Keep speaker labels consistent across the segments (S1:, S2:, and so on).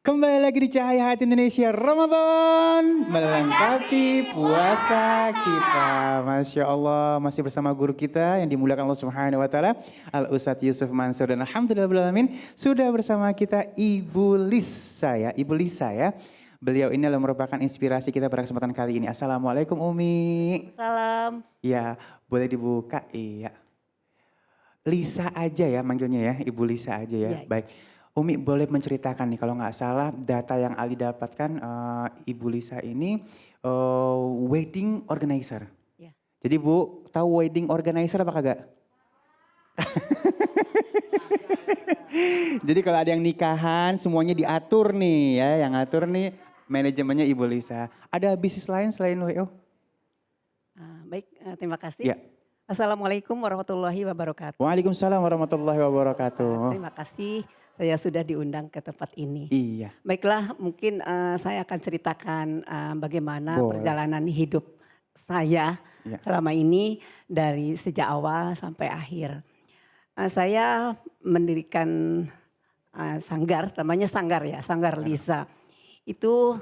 S1: Kembali lagi di Cahaya Hati Indonesia Ramadan melengkapi puasa kita. Masya Allah, masih bersama guru kita yang dimuliakan Allah Subhanahu Wa Taala, Al Ustadz Yusuf Mansur, dan alhamdulillahirobbilalamin sudah bersama kita Ibu Lisa ya. Beliau ini adalah merupakan inspirasi kita pada kesempatan kali ini. Assalamualaikum Umi.
S2: Salam.
S1: Ya, boleh dibuka? Iya. Lisa aja ya manggilnya ya, Ibu Lisa aja ya.
S2: Iya.
S1: Baik. Umi boleh menceritakan nih, kalau nggak salah data yang Ali dapatkan, Ibu Lisa ini wedding organizer.
S2: Ya.
S1: Jadi Bu, tahu wedding organizer apa kagak? Jadi kalau ada yang nikahan semuanya diatur nih ya, yang ngatur nih manajemennya Ibu Lisa. Ada bisnis lain selain WO?
S2: Baik, terima kasih.
S1: Ya.
S2: Assalamualaikum warahmatullahi wabarakatuh.
S1: Waalaikumsalam warahmatullahi wabarakatuh.
S2: Terima kasih saya sudah diundang ke tempat ini.
S1: Iya.
S2: Baiklah, mungkin saya akan ceritakan bagaimana
S1: Boleh.
S2: perjalanan hidup saya
S1: Ya.
S2: selama ini dari sejak awal sampai akhir. Saya mendirikan sanggar, namanya sanggar ya, Sanggar Lisa. Itu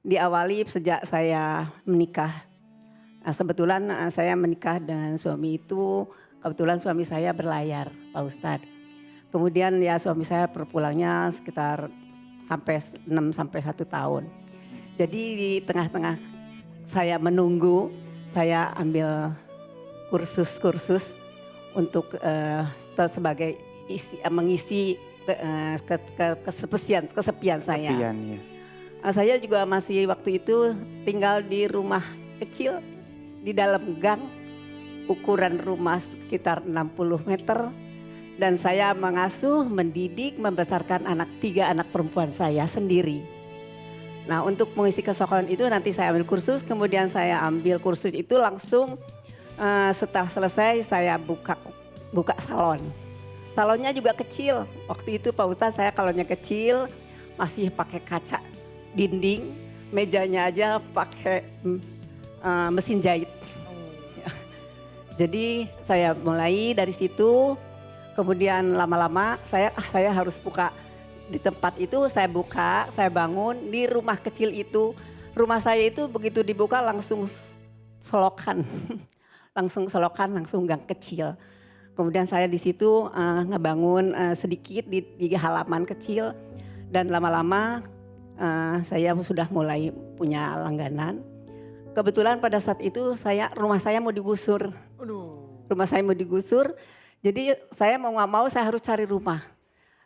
S2: diawali sejak saya menikah. Kebetulan saya menikah dengan suami itu, kebetulan suami saya berlayar, Pak Ustadz. Kemudian ya suami saya berpulangnya sekitar sampai 6 sampai 1 tahun. Jadi di tengah-tengah saya menunggu, saya ambil kursus-kursus untuk sebagai mengisi kesepian saya.
S1: Kesepian, ya.
S2: Saya juga masih waktu itu tinggal di rumah kecil di dalam gang, ukuran rumah sekitar 60 meter. Dan saya mengasuh, mendidik, membesarkan 3 anak perempuan saya sendiri. Nah, untuk mengisi kesekolah itu nanti saya ambil kursus, kemudian saya ambil kursus itu langsung setelah selesai saya buka salon. Salonnya juga kecil. Waktu itu Pak Ustadz saya salonnya kecil, masih pakai kaca dinding, mejanya aja pakai mesin jahit. Jadi saya mulai dari situ. Kemudian lama-lama saya harus buka di tempat itu, saya buka, saya bangun di rumah kecil itu. Rumah saya itu begitu dibuka langsung selokan, langsung gang kecil. Kemudian saya di situ ngebangun sedikit di halaman kecil, dan lama-lama saya sudah mulai punya langganan. Kebetulan pada saat itu rumah saya mau digusur. Rumah saya mau digusur. Jadi saya mau nggak mau saya harus cari rumah.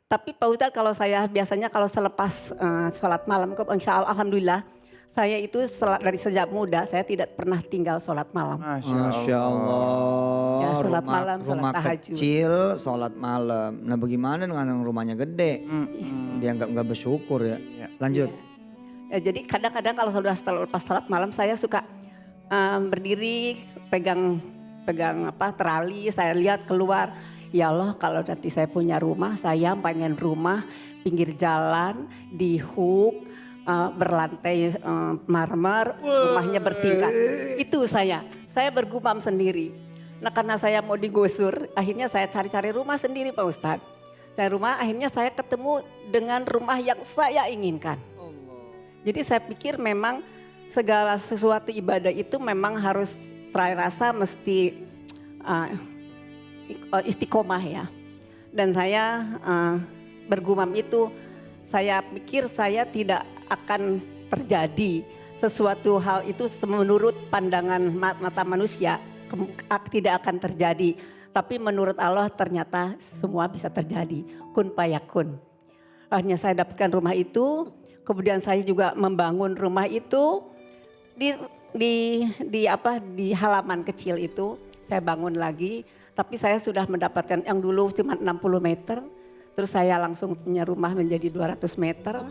S2: Tapi Pak Ustadz biasanya kalau selepas sholat malam, insya Allah alhamdulillah saya itu dari sejak muda saya tidak pernah tinggal sholat malam.
S3: Masya Allah.
S2: Ya, sholat malam, sholat
S3: rumah
S2: tahajud.
S3: kecil, sholat malam. Nah bagaimana dengan yang rumahnya gede? Dia nggak bersyukur ya. Lanjut.
S2: Ya, jadi kadang-kadang kalau sudah lepas sholat malam saya suka berdiri pegang terali, saya lihat keluar. Ya Allah, kalau nanti saya punya rumah, saya pengen rumah pinggir jalan di hook, berlantai marmer, rumahnya bertingkat. Itu saya bergumam sendiri. Nah karena saya mau digusur, akhirnya saya cari-cari rumah sendiri Pak Ustadz. Akhirnya saya ketemu dengan rumah yang saya inginkan. Jadi saya pikir memang segala sesuatu ibadah itu memang harus terakhir rasa mesti istiqomah ya. Dan saya bergumam itu, saya pikir saya tidak akan terjadi sesuatu hal itu menurut pandangan mata manusia tidak akan terjadi. Tapi menurut Allah ternyata semua bisa terjadi. Kun fayakun. Akhirnya saya dapatkan rumah itu, kemudian saya juga membangun rumah itu di halaman kecil itu saya bangun lagi, tapi saya sudah mendapatkan yang dulu cuma 60 meter, terus saya langsung punya rumah menjadi 200 meter.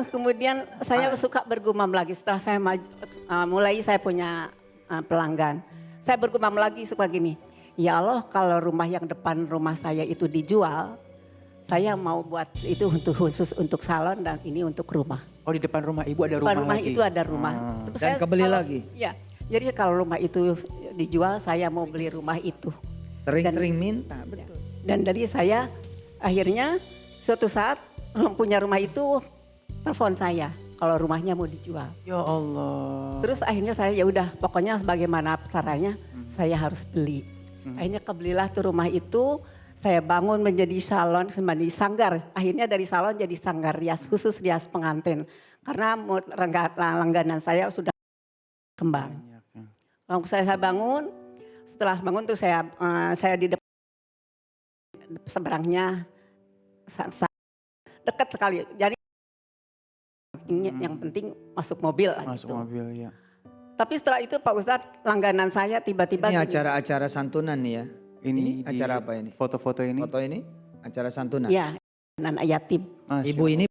S2: Kemudian saya suka bergumam lagi setelah saya mulai saya punya pelanggan. Saya bergumam lagi suka gini, ya Allah kalau rumah yang depan rumah saya itu dijual, saya mau buat itu khusus untuk salon dan ini untuk rumah.
S1: Oh, di depan rumah Ibu ada rumah
S2: Depan rumah
S1: lagi?
S2: itu ada rumah. Terus
S3: Dan kebeli lagi?
S2: Iya, jadi kalau rumah itu dijual saya mau beli rumah itu.
S3: Sering-sering minta, betul.
S2: Dan dari saya akhirnya suatu saat yang punya rumah itu telepon saya kalau rumahnya mau dijual.
S1: Ya Allah.
S2: Terus akhirnya saya ya udah pokoknya bagaimana caranya saya harus beli. Akhirnya kebelilah tuh rumah itu, saya bangun menjadi salon, menjadi sanggar. Akhirnya dari salon jadi sanggar rias, khusus rias pengantin. Karena langganan saya sudah kembang. Lalu saya bangun, setelah bangun tuh saya di depan seberangnya dekat sekali. Jadi yang penting masuk mobil lah
S1: Masuk
S2: gitu.
S1: mobil ya.
S2: Tapi setelah itu Pak Ustadz langganan saya tiba-tiba.
S3: Ini acara-acara santunan nih ya. Ini
S1: di
S3: acara apa ini?
S1: Foto-foto ini.
S3: Foto ini acara santunan.
S2: Ya, dan yatim.
S1: Masya
S3: Ibu ini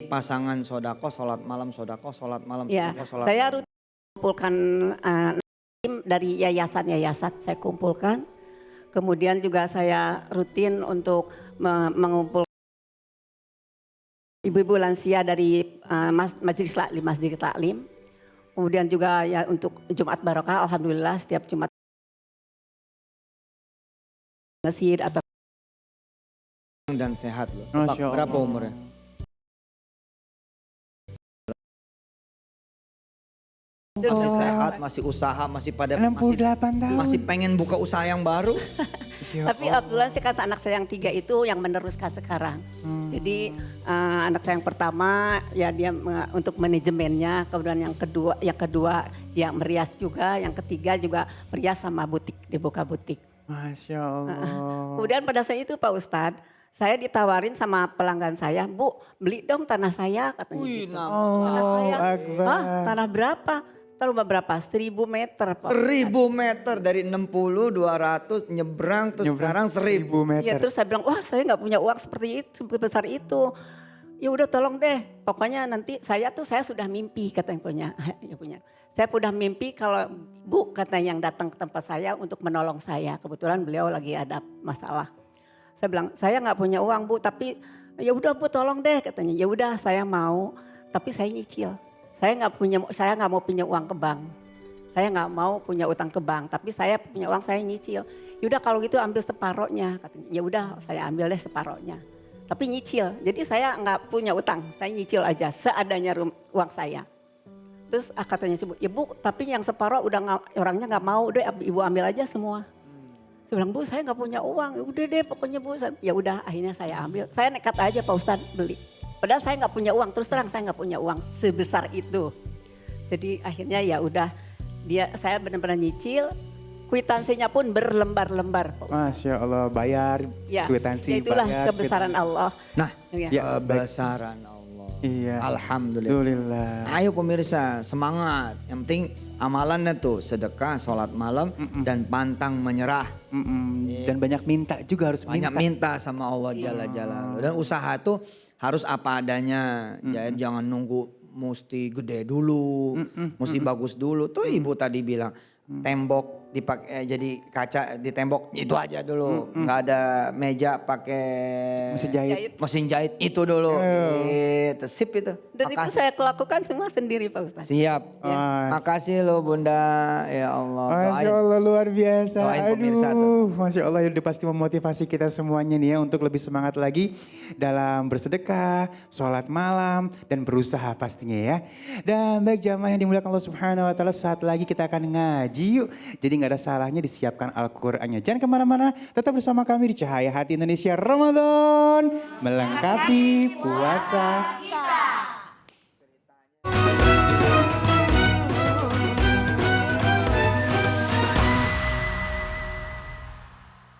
S3: pasangan sodako, sholat malam sodako, sholat malam
S2: Ya,
S3: sodako, sholat
S2: saya
S3: malam.
S2: rutin kumpulkan tim dari yayasan-yayasan saya kumpulkan. Kemudian juga saya rutin untuk mengumpulkan ibu-ibu lansia dari Masjid Taklim. Kemudian juga ya untuk Jumat Barokah, alhamdulillah setiap Jumat masjid atau
S3: Dan sehat loh.
S1: Masya
S3: Berapa
S1: Allah.
S3: umurnya? Masih sehat, masih usaha, masih pada
S1: 68 tahun.
S3: masih pengen buka usaha yang baru.
S1: Ya
S2: Tapi kebetulan sih kata anak saya yang 3 itu yang meneruskan sekarang. Jadi anak saya yang pertama ya dia untuk manajemennya, kemudian yang kedua dia merias juga, yang ketiga juga merias sama butik, dibuka butik.
S1: Masya Allah.
S2: Kemudian pada saat itu Pak Ustadz, saya ditawarin sama pelanggan saya, Bu beli dong tanah saya katanya
S3: Wih,
S2: gitu.
S3: nama.
S2: Tanah
S1: Oh,
S2: saya,
S1: Akbar.
S2: "Hah, tanah berapa? Tahu berapa? 1000 meter Pak.
S3: 1000 meter dari 60, 200 nyebrang terus sekarang 1000.
S1: 1000 meter.
S2: Iya terus saya bilang, wah saya nggak punya uang seperti itu, sebesar itu. Ya udah tolong deh, pokoknya nanti saya sudah mimpi kata yang punya, ya punya. Saya udah mimpi kalau Bu kata yang datang ke tempat saya untuk menolong saya. Kebetulan beliau lagi ada masalah. Saya bilang saya nggak punya uang Bu, tapi ya udah Bu tolong deh katanya. Ya udah saya mau, tapi saya nyicil. Saya nggak mau punya uang ke bank. Saya nggak mau punya utang ke bank, tapi saya punya uang saya nyicil. Yaudah kalau gitu ambil separohnya katanya. Ya udah saya ambil deh separohnya. Tapi nyicil. Jadi saya nggak punya utang, saya nyicil aja seadanya uang saya. Terus katanya sih Bu, ya Bu tapi yang separoh orangnya nggak mau, udah Ibu ambil aja semua. Saya bilang Bu saya nggak punya uang, ya udah deh pokoknya Bu. Ya udah akhirnya saya ambil, saya nekat aja Pak Ustadz beli. Padahal saya nggak punya uang, terus terang saya nggak punya uang sebesar itu. Jadi akhirnya ya udah saya benar-benar nyicil, kwitansinya pun berlembar-lembar.
S1: Masya Allah, bayar
S2: Ya,
S1: kwitansi.
S2: ya itulah
S1: bayar
S2: kebesaran Allah.
S3: Nah,
S2: Ya.
S1: Ya,
S3: kebesaran Allah.
S1: Iya.
S3: Alhamdulillah.
S1: Alhamdulillah.
S3: Ayo pemirsa, semangat. Yang penting amalannya tuh sedekah, sholat malam, dan pantang menyerah.
S1: Dan banyak minta juga harus
S3: Banyak minta sama Allah Jalla Jalaluhu. Dan usaha tuh harus apa adanya. Jadi jangan nunggu mesti gede dulu, mesti bagus dulu. Tuh ibu tadi bilang tembok dipakai jadi kaca di tembok itu aja dulu. Nggak ada meja pakai mesin jahit itu dulu. Itu sip itu.
S2: Dan itu saya lakukan semua sendiri Pak Ustadz.
S3: Siap. Makasih loh Bunda. Ya Allah.
S1: Masya Allah luar biasa.
S3: Doain pemirsa
S1: Aduh, Masya Allah udah pasti memotivasi kita semuanya nih ya untuk lebih semangat lagi dalam bersedekah, sholat malam, dan berusaha pastinya ya. Dan baik jamaah yang dimuliakan Allah Subhanahu Wa Taala, saat lagi kita akan ngaji yuk. Jadi nggak ada salahnya disiapkan Al-Qur'annya. Jangan kemana-mana, tetap bersama kami di Cahaya Hati Indonesia Ramadan melengkapi puasa.